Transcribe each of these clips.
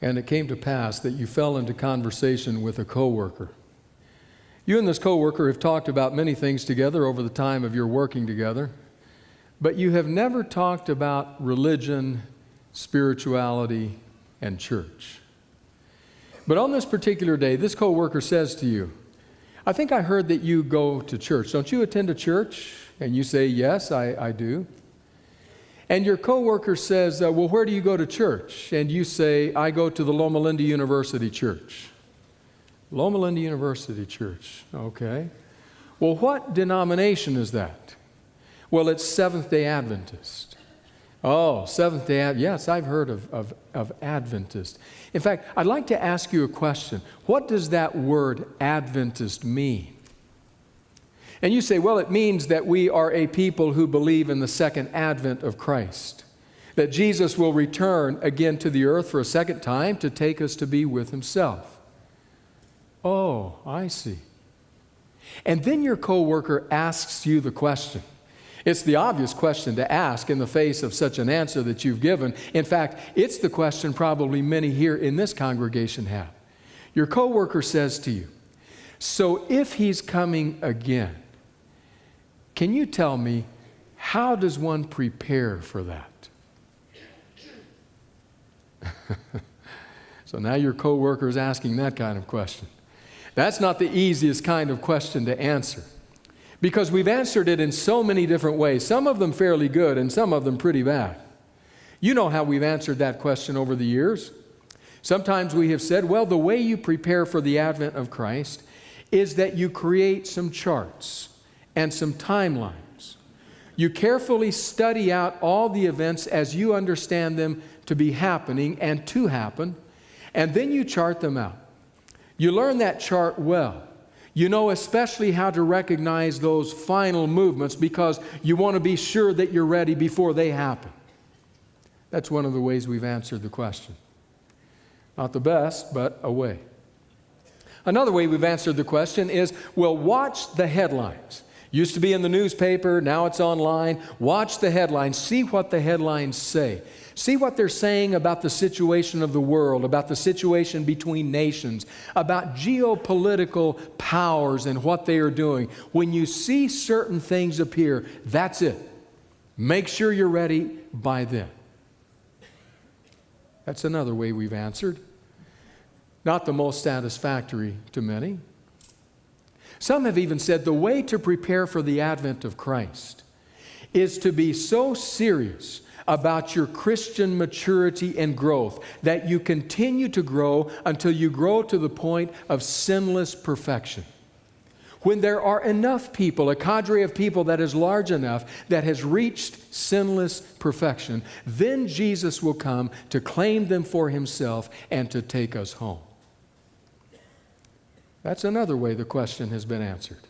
And it came to pass that you fell into conversation with a coworker. You and this coworker have talked about many things together over the time of your working together, but you have never talked about religion, spirituality, and church. But on this particular day, this coworker says to you, I think I heard that you go to church. Don't you attend a church? And you say, yes, I do. And your coworker says, well, where do you go to church? And you say, I go to the Loma Linda University Church. Loma Linda University Church, okay. Well, what denomination is that? Well, it's Seventh-day Adventist. Oh, Seventh-day Adventist. Yes, I've heard of Adventist. In fact, I'd like to ask you a question. What does that word Adventist mean? And you say, well, it means that we are a people who believe in the second advent of Christ, that Jesus will return again to the earth for a second time to take us to be with himself. Oh, I see. And then your coworker asks you the question. It's the obvious question to ask in the face of such an answer that you've given. In fact, it's the question probably many here in this congregation have. Your coworker says to you, so if he's coming again, can you tell me, how does one prepare for that? So now your coworker is asking that kind of question. That's not the easiest kind of question to answer, because we've answered it in so many different ways, some of them fairly good and some of them pretty bad. You know how we've answered that question over the years. Sometimes we have said, well, the way you prepare for the advent of Christ is that you create some charts and some timelines. You carefully study out all the events as you understand them to be happening and to happen, and then you chart them out. You learn that chart well. You know especially how to recognize those final movements because you want to be sure that you're ready before they happen. That's one of the ways we've answered the question. Not the best, but a way. Another way we've answered the question is, well, watch the headlines. Used to be in the newspaper, now it's online. Watch the headlines. See what the headlines say. See what they're saying about the situation of the world, about the situation between nations, about geopolitical powers and what they are doing. When you see certain things appear, that's it. Make sure you're ready by then. That's another way we've answered. Not the most satisfactory to many. Some have even said the way to prepare for the advent of Christ is to be so serious about your Christian maturity and growth that you continue to grow until you grow to the point of sinless perfection. When there are enough people, a cadre of people that is large enough that has reached sinless perfection, then Jesus will come to claim them for himself and to take us home. That's another way the question has been answered.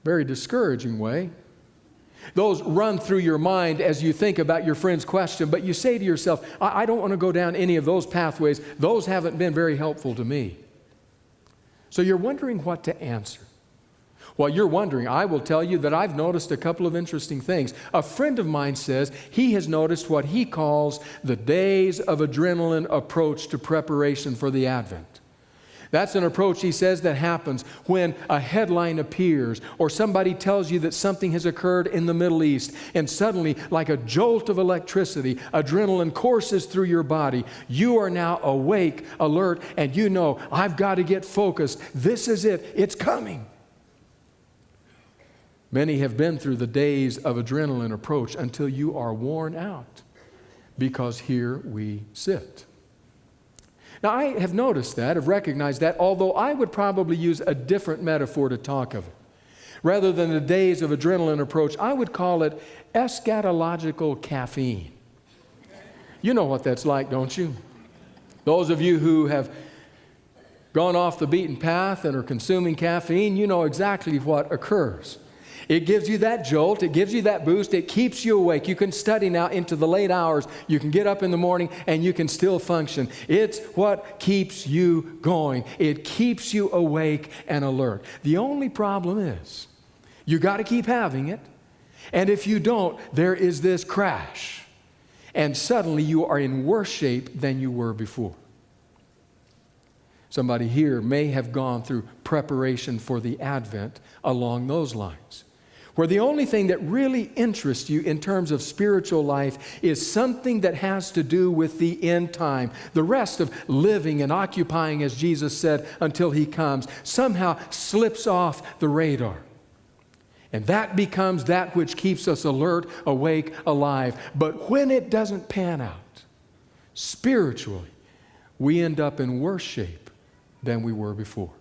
Very discouraging way. Those run through your mind as you think about your friend's question, but you say to yourself, I don't want to go down any of those pathways. Those haven't been very helpful to me. So you're wondering what to answer. While you're wondering, I will tell you that I've noticed a couple of interesting things. A friend of mine says he has noticed what he calls the days of adrenaline approach to preparation for the Advent. That's an approach, he says, that happens when a headline appears or somebody tells you that something has occurred in the Middle East, and suddenly, like a jolt of electricity, adrenaline courses through your body. You are now awake, alert, and you know, I've got to get focused. This is it. It's coming. Many have been through the days of adrenaline approach until you are worn out, because here we sit. Now, I have noticed that, have recognized that, although I would probably use a different metaphor to talk of it. Rather than the days of adrenaline approach, I would call it eschatological caffeine. You know what that's like, don't you? Those of you who have gone off the beaten path and are consuming caffeine, you know exactly what occurs. It gives you that jolt, it gives you that boost, it keeps you awake. You can study now into the late hours. You can get up in the morning and you can still function. It's what keeps you going. It keeps you awake and alert. The only problem is, you got to keep having it. And if you don't, there is this crash. And suddenly you are in worse shape than you were before. Somebody here may have gone through preparation for the Advent along those lines, where the only thing that really interests you in terms of spiritual life is something that has to do with the end time. The rest of living and occupying, as Jesus said, until He comes, somehow slips off the radar. And that becomes that which keeps us alert, awake, alive. But when it doesn't pan out, spiritually, we end up in worse shape than we were before.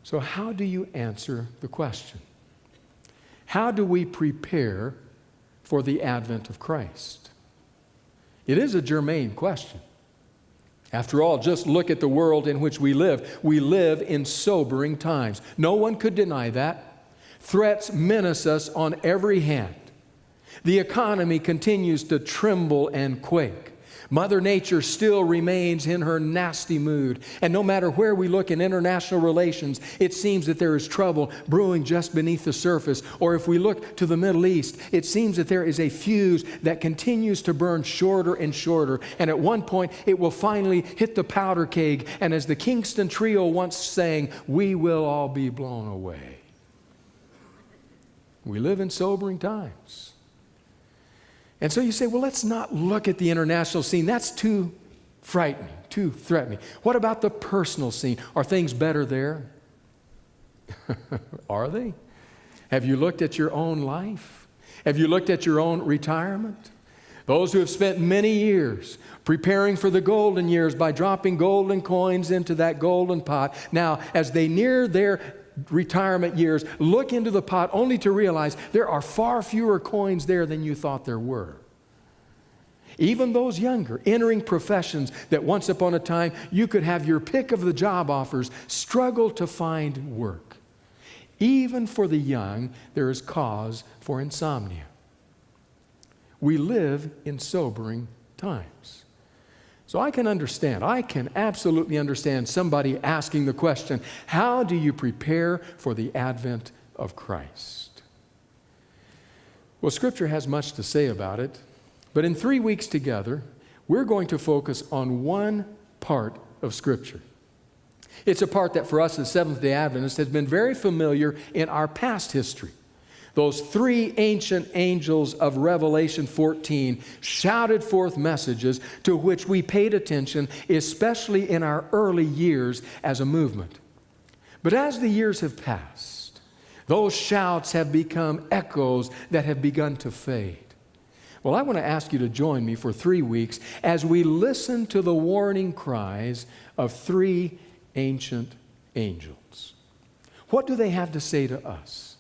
So how do you answer the question? How do we prepare for the advent of Christ? It is a germane question. After all, just look at the world in which we live. We live in sobering times. No one could deny that. Threats menace us on every hand. The economy continues to tremble and quake. Mother Nature still remains in her nasty mood. And no matter where we look in international relations, it seems that there is trouble brewing just beneath the surface. Or if we look to the Middle East, it seems that there is a fuse that continues to burn shorter and shorter. And at one point, it will finally hit the powder keg. And as the Kingston Trio once sang, we will all be blown away. We live in sobering times. And so you say, well, let's not look at the international scene. That's too frightening, too threatening. What about the personal scene? Are things better there? Are they? Have you looked at your own life? Have you looked at your own retirement? Those who have spent many years preparing for the golden years by dropping golden coins into that golden pot. Now, as they near their retirement years, look into the pot only to realize there are far fewer coins there than you thought there were. Even those younger, entering professions that once upon a time you could have your pick of the job offers, struggle to find work. Even for the young, there is cause for insomnia. We live in sobering times. So I can absolutely understand somebody asking the question, how do you prepare for the advent of Christ? Well, Scripture has much to say about it, but in 3 weeks together, we're going to focus on one part of Scripture. It's a part that for us as Seventh-day Adventists has been very familiar in our past history. Those three ancient angels of Revelation 14 shouted forth messages to which we paid attention, especially in our early years as a movement. But as the years have passed, those shouts have become echoes that have begun to fade. Well, I want to ask you to join me for 3 weeks as we listen to the warning cries of three ancient angels. What do they have to say to us?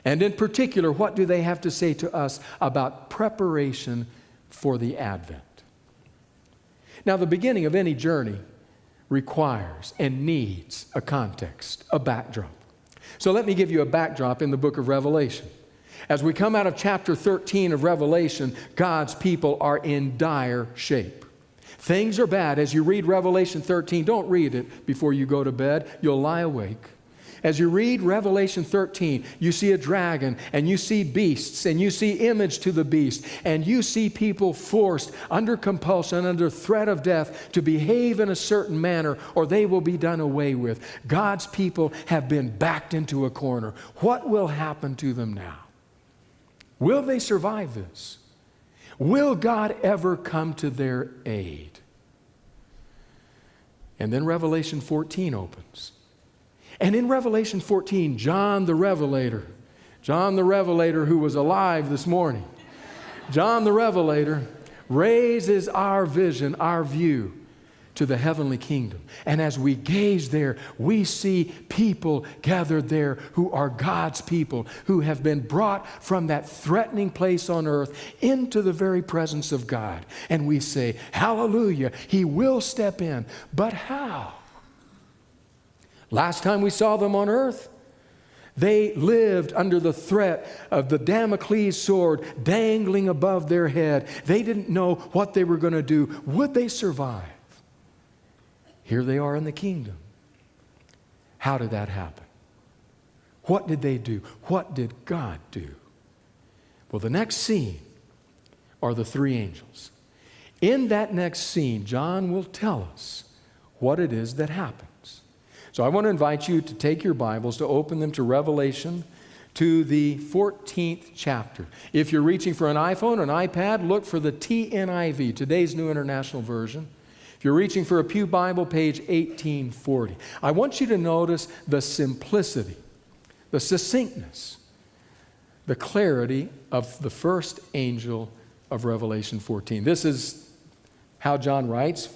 And in particular, what do they have to say to us about preparation for the Advent? Now, the beginning of any journey requires and needs a context, a backdrop. So let me give you a backdrop in the book of Revelation. As we come out of chapter 13 of Revelation, God's people are in dire shape. Things are bad. As you read Revelation 13, don't read it before you go to bed. You'll lie awake. As you read Revelation 13, you see a dragon, and you see beasts, and you see image to the beast, and you see people forced under compulsion, under threat of death, to behave in a certain manner, or they will be done away with. God's people have been backed into a corner. What will happen to them now? Will they survive this? Will God ever come to their aid? And then Revelation 14 opens. And in Revelation 14, John the Revelator who was alive this morning, John the Revelator raises our vision, our view to the heavenly kingdom. And as we gaze there, we see people gathered there who are God's people, who have been brought from that threatening place on earth into the very presence of God. And we say, hallelujah, He will step in. But how? Last time we saw them on earth, they lived under the threat of the Damocles sword dangling above their head. They didn't know what they were going to do. Would they survive? Here they are in the kingdom. How did that happen? What did they do? What did God do? Well, the next scene are the three angels. In that next scene, John will tell us what it is that happens. So I want to invite you to take your Bibles, to open them to Revelation, to the 14th chapter. If you're reaching for an iPhone or an iPad, look for the TNIV, today's New International Version. If you're reaching for a Pew Bible, page 1840. I want you to notice the simplicity, the succinctness, the clarity of the first angel of Revelation 14. This is how John writes,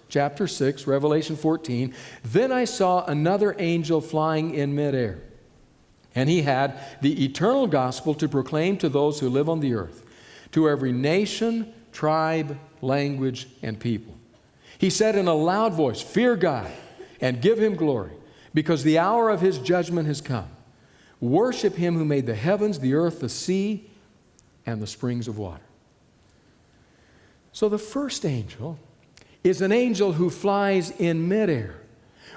chapter 6, Revelation 14. Then I saw another angel flying in midair, and he had the eternal gospel to proclaim to those who live on the earth, to every nation, tribe, language, and people. He said in a loud voice, "Fear God and give him glory, because the hour of his judgment has come. Worship him who made the heavens, the earth, the sea, and the springs of water." So the first angel is an angel who flies in midair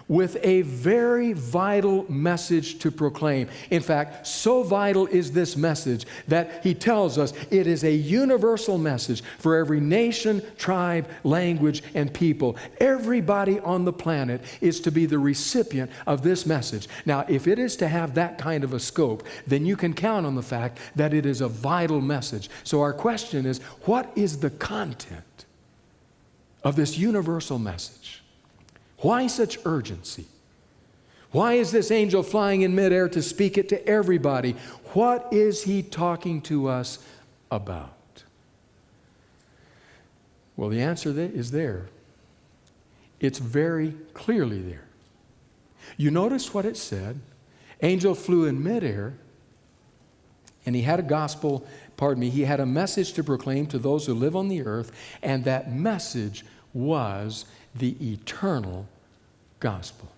with a very vital message to proclaim. In fact, so vital is this message that he tells us it is a universal message for every nation, tribe, language, and people. Everybody on the planet is to be the recipient of this message. Now, if it is to have that kind of a scope, then you can count on the fact that it is a vital message. So our question is, what is the content of this universal message? Why such urgency? Why is this angel flying in midair to speak it to everybody? What is he talking to us about? Well, the answer is there. It's very clearly there. You notice what it said. Angel flew in midair, and he had he had a message to proclaim to those who live on the earth, and that message was the eternal gospel.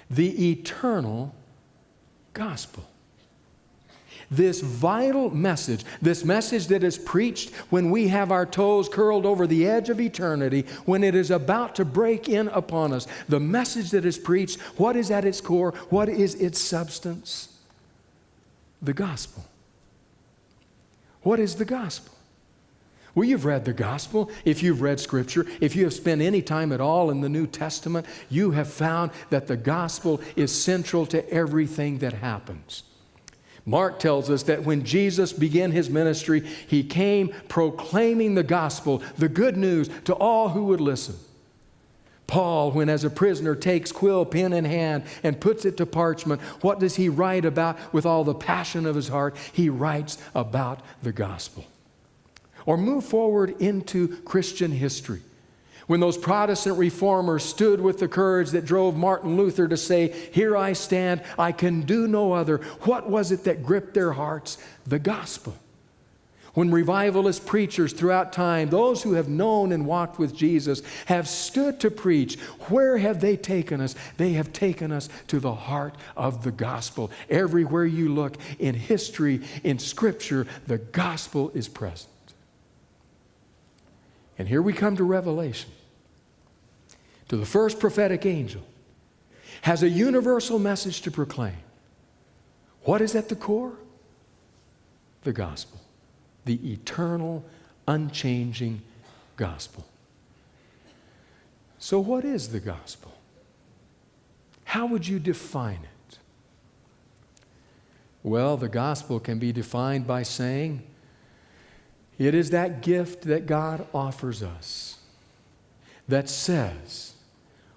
The eternal gospel. This vital message, this message that is preached when we have our toes curled over the edge of eternity, when it is about to break in upon us, the message that is preached, what is at its core? What is its substance? The gospel. What is the gospel? Well, you've read the gospel. If you've read Scripture, if you have spent any time at all in the New Testament, you have found that the gospel is central to everything that happens. Mark tells us that when Jesus began his ministry, he came proclaiming the gospel, the good news, to all who would listen. Paul, when as a prisoner takes quill, pen in hand, and puts it to parchment, what does he write about with all the passion of his heart? He writes about the gospel. Or move forward into Christian history. When those Protestant reformers stood with the courage that drove Martin Luther to say, "Here I stand, I can do no other," what was it that gripped their hearts? The gospel. When revivalist preachers throughout time, those who have known and walked with Jesus, have stood to preach, where have they taken us? They have taken us to the heart of the gospel. Everywhere you look in history, in Scripture, the gospel is present. And here we come to Revelation, to the first prophetic angel, has a universal message to proclaim. What is at the core? The gospel. The eternal, unchanging gospel. So what is the gospel? How would you define it? Well, the gospel can be defined by saying, it is that gift that God offers us that says,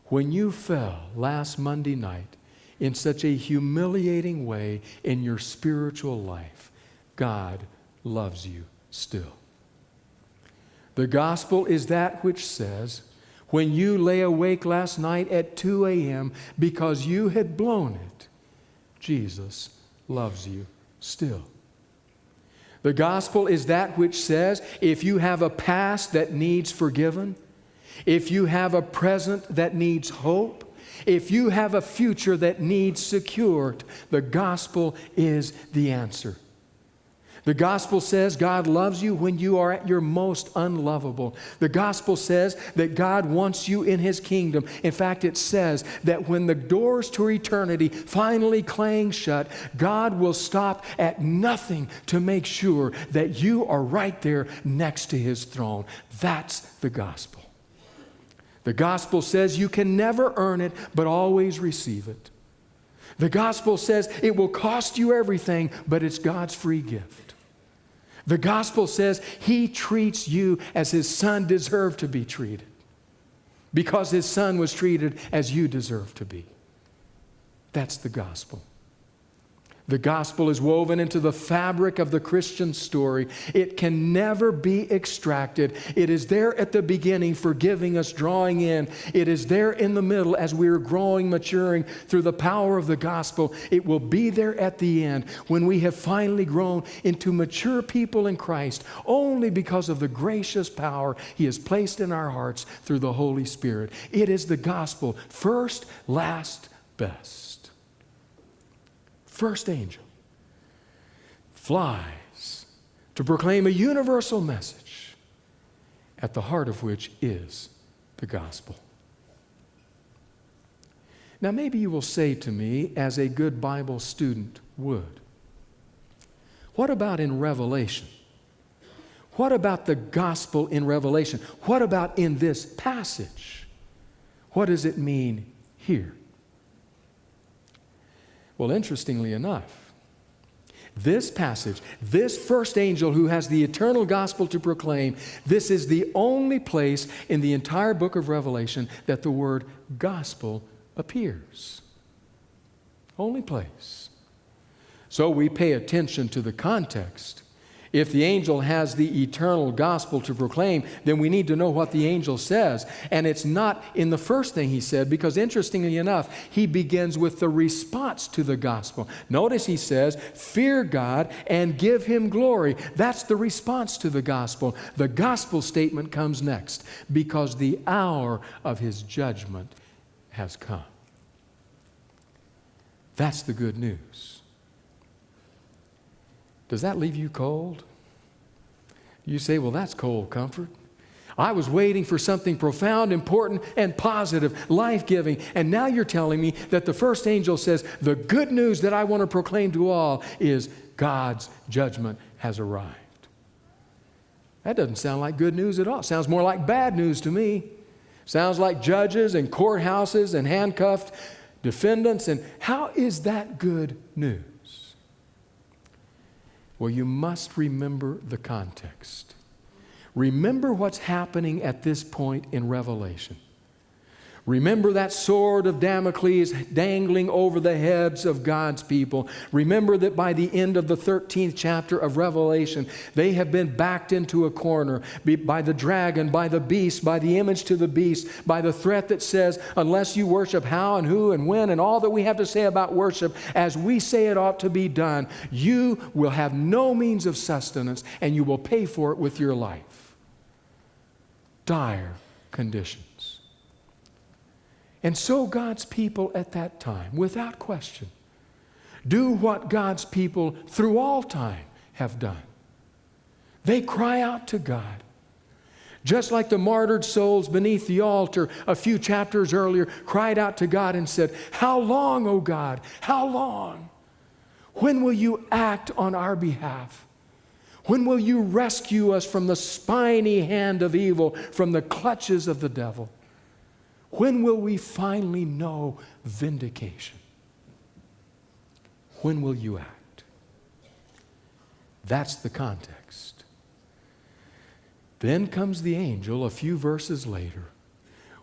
when you fell last Monday night in such a humiliating way in your spiritual life, God loves you still. The gospel is that which says, when you lay awake last night at 2 a.m. because you had blown it, Jesus loves you still. The gospel is that which says, if you have a past that needs forgiven, if you have a present that needs hope, if you have a future that needs secured, the gospel is the answer. The gospel says God loves you when you are at your most unlovable. The gospel says that God wants you in His kingdom. In fact, it says that when the doors to eternity finally clang shut, God will stop at nothing to make sure that you are right there next to His throne. That's the gospel. The gospel says you can never earn it, but always receive it. The gospel says it will cost you everything, but it's God's free gift. The gospel says He treats you as His Son deserved to be treated, because His Son was treated as you deserve to be. That's the gospel. The gospel is woven into the fabric of the Christian story. It can never be extracted. It is there at the beginning, forgiving us, drawing in. It is there in the middle as we are growing, maturing through the power of the gospel. It will be there at the end when we have finally grown into mature people in Christ, only because of the gracious power He has placed in our hearts through the Holy Spirit. It is the gospel, first, last, best. First angel flies to proclaim a universal message, at the heart of which is the gospel. Now, maybe you will say to me, as a good Bible student would, what about in Revelation? What about the gospel in Revelation? What about in this passage? What does it mean here? Well, interestingly enough, this passage, this first angel who has the eternal gospel to proclaim, this is the only place in the entire book of Revelation that the word gospel appears. Only place. So we pay attention to the context. If the angel has the eternal gospel to proclaim, then we need to know what the angel says. And it's not in the first thing he said, because interestingly enough, he begins with the response to the gospel. Notice he says, fear God and give Him glory. That's the response to the gospel. The gospel statement comes next, because the hour of His judgment has come. That's the good news. Does that leave you cold? You say, well, that's cold comfort. I was waiting for something profound, important, and positive, life-giving, and now you're telling me that the first angel says the good news that I want to proclaim to all is God's judgment has arrived. That doesn't sound like good news at all. It sounds more like bad news to me. Sounds like judges and courthouses and handcuffed defendants. And how is that good news? Well, you must remember the context. Remember what's happening at this point in Revelation. Remember that sword of Damocles dangling over the heads of God's people. Remember that by the end of the 13th chapter of Revelation, they have been backed into a corner by the dragon, by the beast, by the image to the beast, by the threat that says, unless you worship how and who and when and all that we have to say about worship, as we say it ought to be done, you will have no means of sustenance and you will pay for it with your life. Dire conditions. And so God's people at that time, without question, do what God's people through all time have done. They cry out to God. Just like the martyred souls beneath the altar a few chapters earlier cried out to God and said, how long, O God, how long? When will you act on our behalf? When will you rescue us from the spiny hand of evil, from the clutches of the devil? When will we finally know vindication? When will you act? That's the context. Then comes the angel a few verses later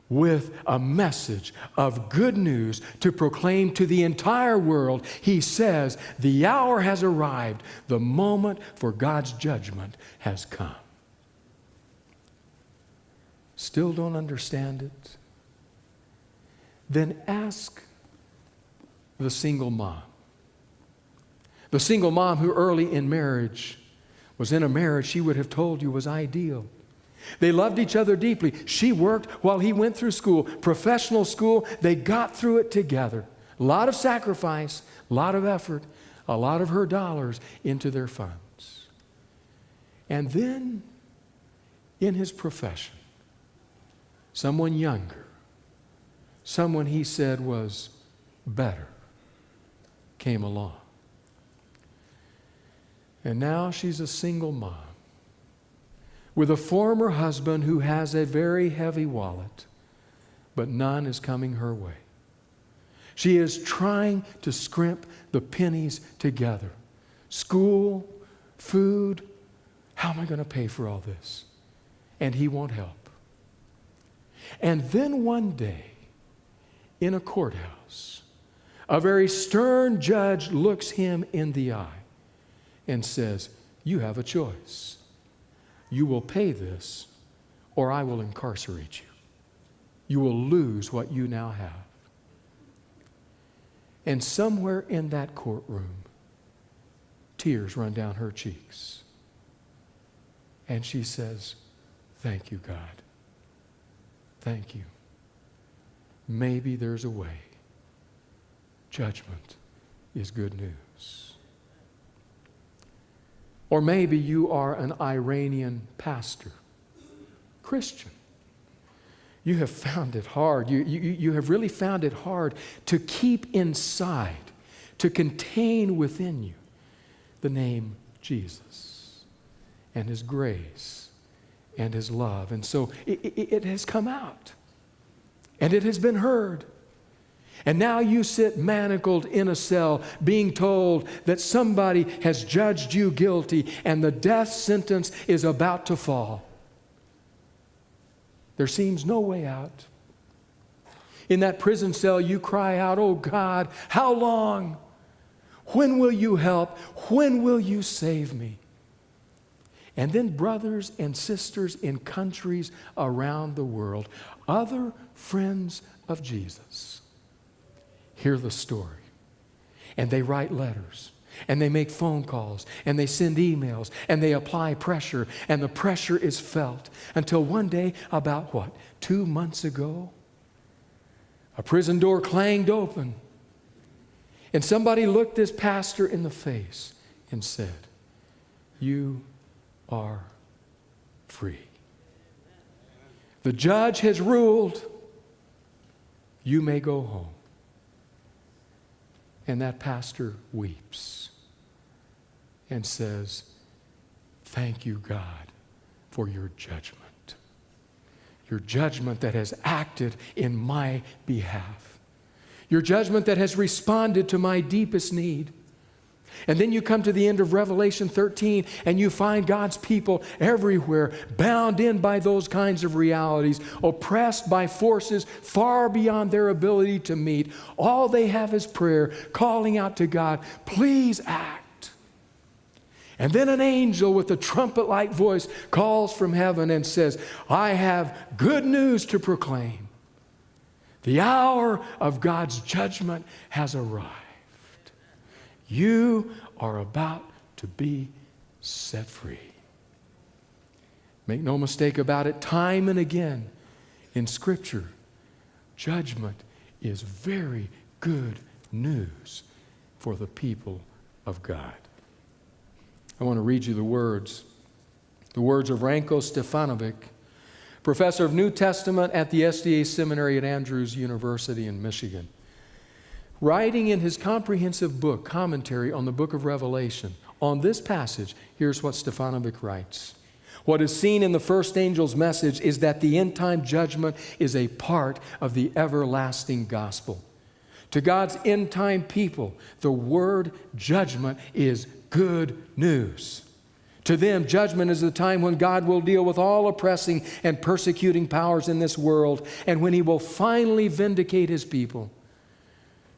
with a message of good news to proclaim to the entire world. He says, the hour has arrived. The moment for God's judgment has come. Still don't understand it? Then ask the single mom. The single mom who early in marriage was in a marriage she would have told you was ideal. They loved each other deeply. She worked while he went through school, professional school. They got through it together. A lot of sacrifice, a lot of effort, a lot of her dollars into their funds. And then, in his profession, someone younger, someone he said was better, came along. And now she's a single mom with a former husband who has a very heavy wallet, but none is coming her way. She is trying to scrimp the pennies together. School, food, how am I going to pay for all this? And he won't help. And then one day, in a courthouse, a very stern judge looks him in the eye and says, you have a choice. You will pay this, or I will incarcerate you. You will lose what you now have. And somewhere in that courtroom, tears run down her cheeks. And she says, thank you, God. Thank you. Maybe there's a way. Judgment is good news. Or maybe you are an Iranian pastor, Christian. You have found it hard. You have really found it hard to keep inside, to contain within you the name Jesus and His grace and His love. And so it has come out and it has been heard. And now you sit manacled in a cell being told that somebody has judged you guilty and the death sentence is about to fall. There seems no way out. In that prison cell, you cry out, oh God, how long? When will you help? When will you save me? And then brothers and sisters in countries around the world, other friends of Jesus, hear the story. And they write letters. And they make phone calls, and they send emails, and they apply pressure, and the pressure is felt until one day, about 2 months ago, a prison door clanged open, and somebody looked this pastor in the face and said, you are free. The judge has ruled, you may go home. And that pastor weeps and says, thank you, God, for your judgment. Your judgment that has acted in my behalf. Your judgment that has responded to my deepest need. And then you come to the end of Revelation 13 and you find God's people everywhere, bound in by those kinds of realities, oppressed by forces far beyond their ability to meet. All they have is prayer, calling out to God, please act. And then an angel with a trumpet-like voice calls from heaven and says, I have good news to proclaim. The hour of God's judgment has arrived. You are about to be set free. Make no mistake about it, time and again in Scripture, judgment is very good news for the people of God. I want to read you the words of Ranko Stefanovic, professor of New Testament at the SDA Seminary at Andrews University in Michigan. Writing in his comprehensive book, commentary on the book of Revelation, on this passage, here's what Stefanovic writes. What is seen in the first angel's message is that the end-time judgment is a part of the everlasting gospel. To God's end-time people, the word judgment is good news. To them, judgment is the time when God will deal with all oppressing and persecuting powers in this world, and when He will finally vindicate His people.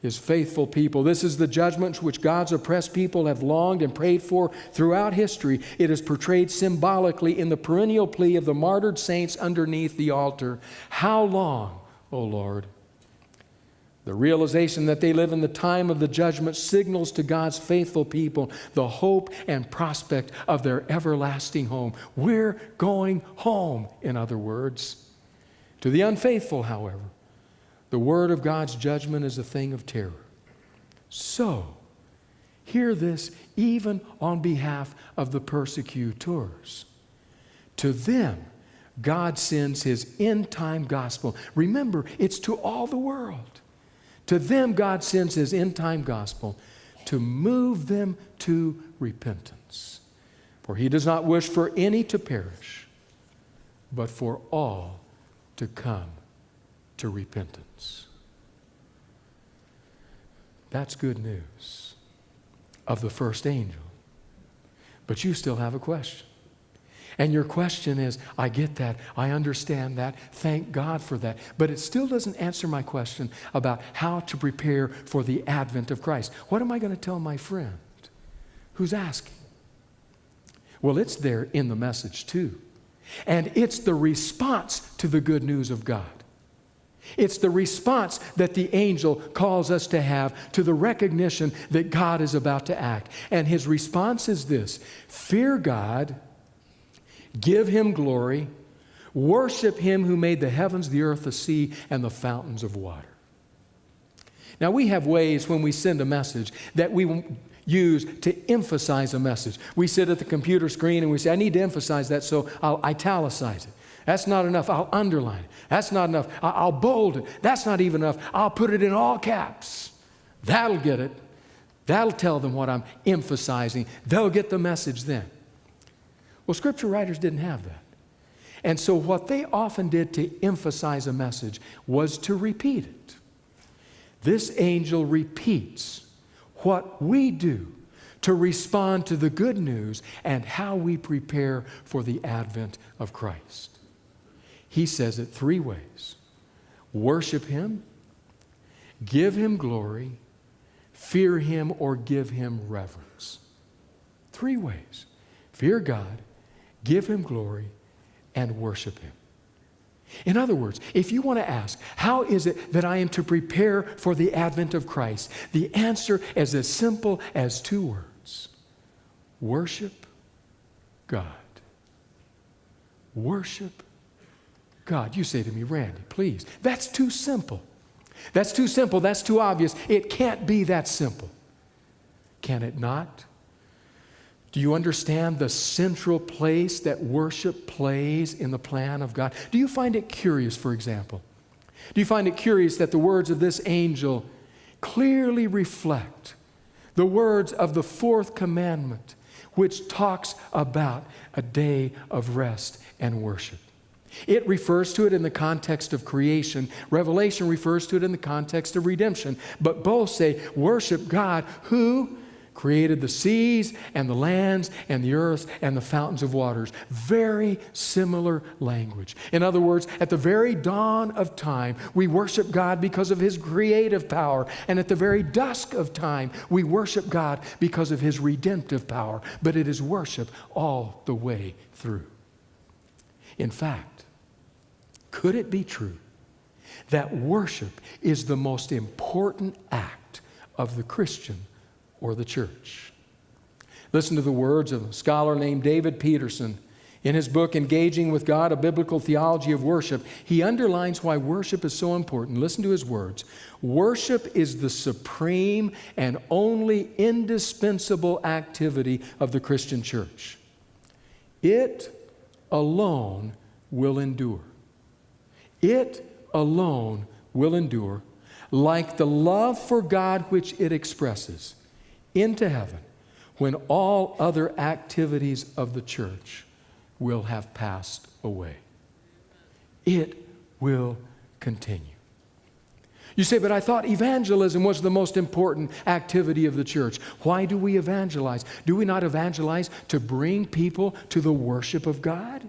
His faithful people. This is the judgment which God's oppressed people have longed and prayed for throughout history. It is portrayed symbolically in the perennial plea of the martyred saints underneath the altar. How long, O Lord? The realization that they live in the time of the judgment signals to God's faithful people the hope and prospect of their everlasting home. We're going home, in other words. To the unfaithful, however, the word of God's judgment is a thing of terror. So, hear this even on behalf of the persecutors. To them, God sends His end-time gospel. Remember, it's to all the world. To them, God sends His end-time gospel to move them to repentance. For He does not wish for any to perish, but for all to come to repentance. That's good news of the first angel. But you still have a question. And your question is, I get that, I understand that, thank God for that. But it still doesn't answer my question about how to prepare for the advent of Christ. What am I going to tell my friend who's asking? Well, it's there in the message too. And it's the response to the good news of God. It's the response that the angel calls us to have to the recognition that God is about to act. And his response is this: fear God, give him glory, worship him who made the heavens, the earth, the sea, and the fountains of water. Now, we have ways when we send a message that we use to emphasize a message. We sit at the computer screen and we say, I need to emphasize that, so I'll italicize it. That's not enough, I'll underline it. That's not enough, I'll bold it. That's not even enough, I'll put it in all caps. That'll get it. That'll tell them what I'm emphasizing. They'll get the message then. Well, scripture writers didn't have that. And so what they often did to emphasize a message was to repeat it. This angel repeats what we do to respond to the good news and how we prepare for the advent of Christ. He says it three ways: worship him, give him glory, fear him or give him reverence. Three ways: fear God, give him glory, and worship him. In other words, if you want to ask, how is it that I am to prepare for the advent of Christ? The answer is as simple as two words: worship God. Worship God. You say to me, Randy, please, that's too simple. That's too simple. That's too obvious. It can't be that simple. Can it not? Do you understand the central place that worship plays in the plan of God? Do you find it curious, for example? Do you find it curious that the words of this angel clearly reflect the words of the fourth commandment, which talks about a day of rest and worship? It refers to it in the context of creation. Revelation refers to it in the context of redemption. But both say, worship God who created the seas and the lands and the earth and the fountains of waters. Very similar language. In other words, at the very dawn of time, we worship God because of his creative power. And at the very dusk of time, we worship God because of his redemptive power. But it is worship all the way through. In fact, could it be true that worship is the most important act of the Christian or the church? Listen to the words of a scholar named David Peterson. In his book, Engaging with God, A Biblical Theology of Worship, he underlines why worship is so important. Listen to his words. Worship is the supreme and only indispensable activity of the Christian church. It alone will endure. It alone will endure, like the love for God which it expresses, into heaven, when all other activities of the church will have passed away. It will continue. You say, but I thought evangelism was the most important activity of the church. Why do we evangelize? Do we not evangelize to bring people to the worship of God?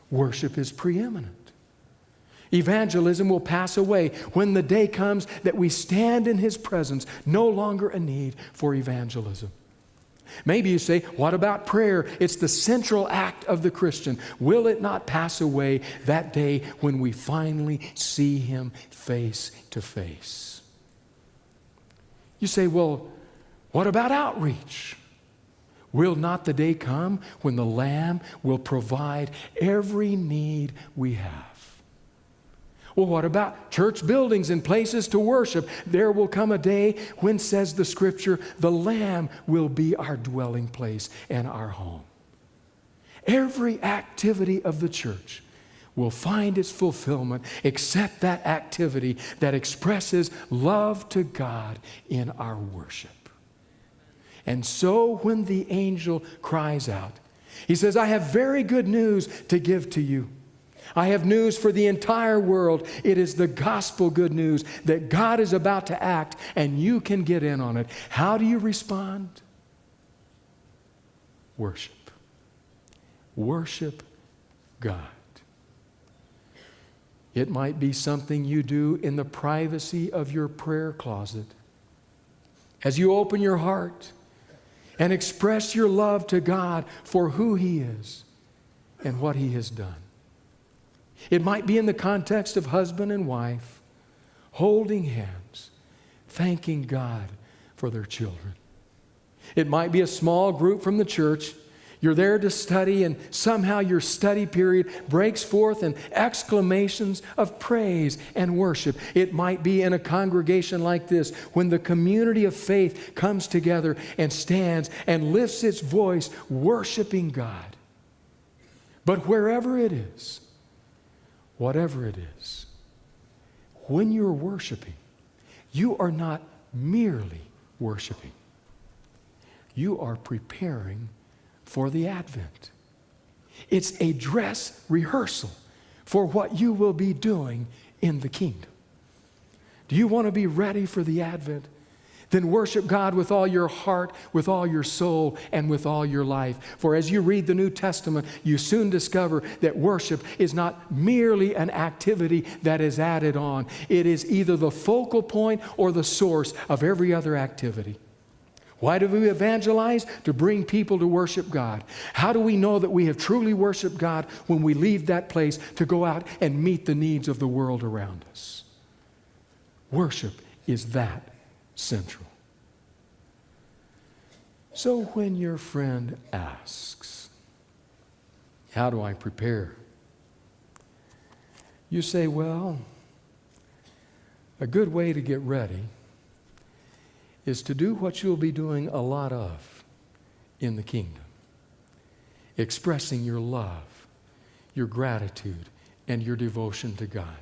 Worship is preeminent. Evangelism will pass away when the day comes that we stand in his presence, no longer a need for evangelism. Maybe you say, what about prayer? It's the central act of the Christian. Will it not pass away that day when we finally see him face to face? You say, well, what about outreach? Will not the day come when the Lamb will provide every need we have? Well, what about church buildings and places to worship? There will come a day when, says the Scripture, the Lamb will be our dwelling place and our home. Every activity of the church will find its fulfillment except that activity that expresses love to God in our worship. And so when the angel cries out, he says, I have very good news to give to you. I have news for the entire world. It is the gospel good news that God is about to act and you can get in on it. How do you respond? Worship. Worship God. It might be something you do in the privacy of your prayer closet. As you open your heart and express your love to God for who He is and what He has done. It might be in the context of husband and wife, holding hands, thanking God for their children. It might be a small group from the church. You're there to study, and somehow your study period breaks forth in exclamations of praise and worship. It might be in a congregation like this, when the community of faith comes together and stands and lifts its voice, worshiping God. But wherever it is, whatever it is, when you're worshiping, you are not merely worshiping. You are preparing for the Advent. It's a dress rehearsal for what you will be doing in the kingdom. Do you want to be ready for the Advent? Then worship God with all your heart, with all your soul, and with all your life. For as you read the New Testament, you soon discover that worship is not merely an activity that is added on. It is either the focal point or the source of every other activity. Why do we evangelize? To bring people to worship God. How do we know that we have truly worshiped God? When we leave that place to go out and meet the needs of the world around us. Worship is that central. So when your friend asks, how do I prepare? You say, well, a good way to get ready is to do what you'll be doing a lot of in the kingdom. Expressing your love, your gratitude, and your devotion to God.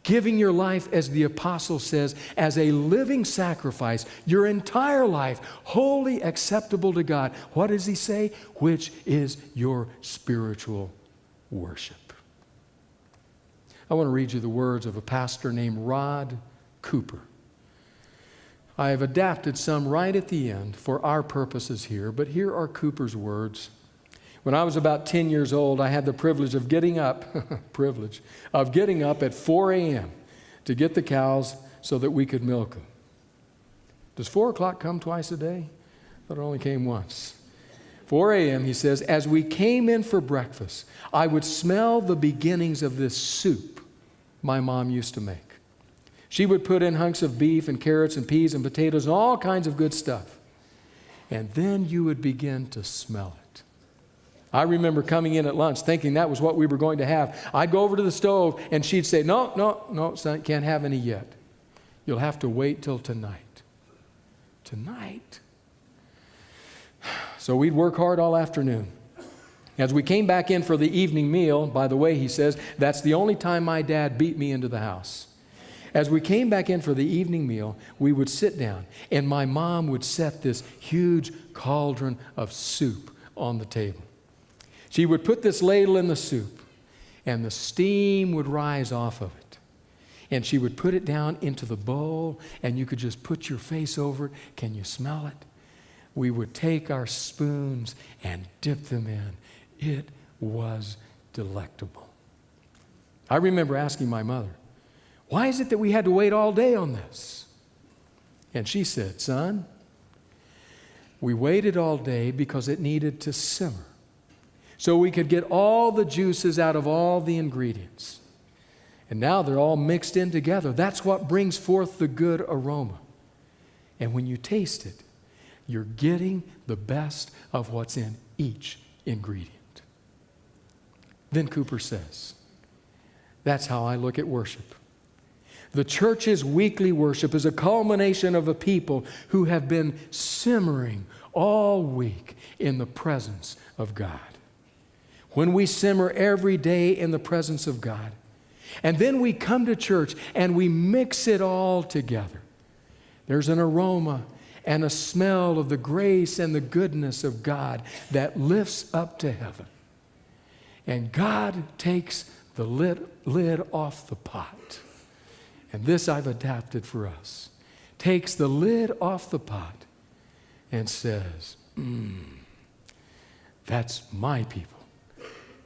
Giving your life, as the apostle says, as a living sacrifice, your entire life, wholly acceptable to God. What does he say? Which is your spiritual worship. I want to read you the words of a pastor named Rod Cooper. I have adapted some right at the end for our purposes here, but here are Cooper's words. When I was about 10 years old, I had the privilege of getting up at 4 a.m. to get the cows so that we could milk them. Does 4 o'clock come twice a day? I thought it only came once. 4 a.m., he says, as we came in for breakfast, I would smell the beginnings of this soup my mom used to make. She would put in hunks of beef and carrots and peas and potatoes and all kinds of good stuff. And then you would begin to smell it. I remember coming in at lunch thinking that was what we were going to have. I'd go over to the stove and she'd say, no, son, can't have any yet. You'll have to wait till tonight. Tonight? So we'd work hard all afternoon. As we came back in for the evening meal, by the way, he says, that's the only time my dad beat me into the house. As we came back in for the evening meal, we would sit down, and my mom would set this huge cauldron of soup on the table. She would put this ladle in the soup, and the steam would rise off of it. And she would put it down into the bowl, and you could just put your face over it. Can you smell it? We would take our spoons and dip them in. It was delectable. I remember asking my mother, why is it that we had to wait all day on this? And she said, son, we waited all day because it needed to simmer, so we could get all the juices out of all the ingredients. And now they're all mixed in together. That's what brings forth the good aroma. And when you taste it, you're getting the best of what's in each ingredient. Then Cooper says, that's how I look at worship. The church's weekly worship is a culmination of a people who have been simmering all week in the presence of God. When we simmer every day in the presence of God, and then we come to church and we mix it all together, there's an aroma and a smell of the grace and the goodness of God that lifts up to heaven. And God takes the lid off the pot. And this I've adapted for us. Takes the lid off the pot and says, that's my people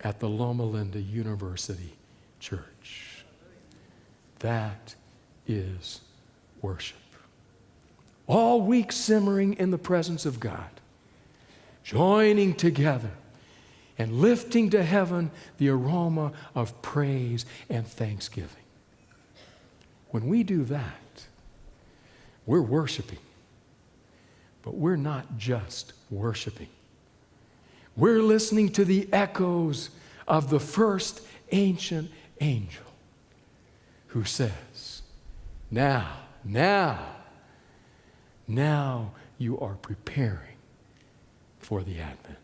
at the Loma Linda University Church. That is worship. All week simmering in the presence of God, joining together and lifting to heaven the aroma of praise and thanksgiving. When we do that, we're worshiping. But we're not just worshiping. We're listening to the echoes of the first ancient angel who says, now you are preparing for the Advent.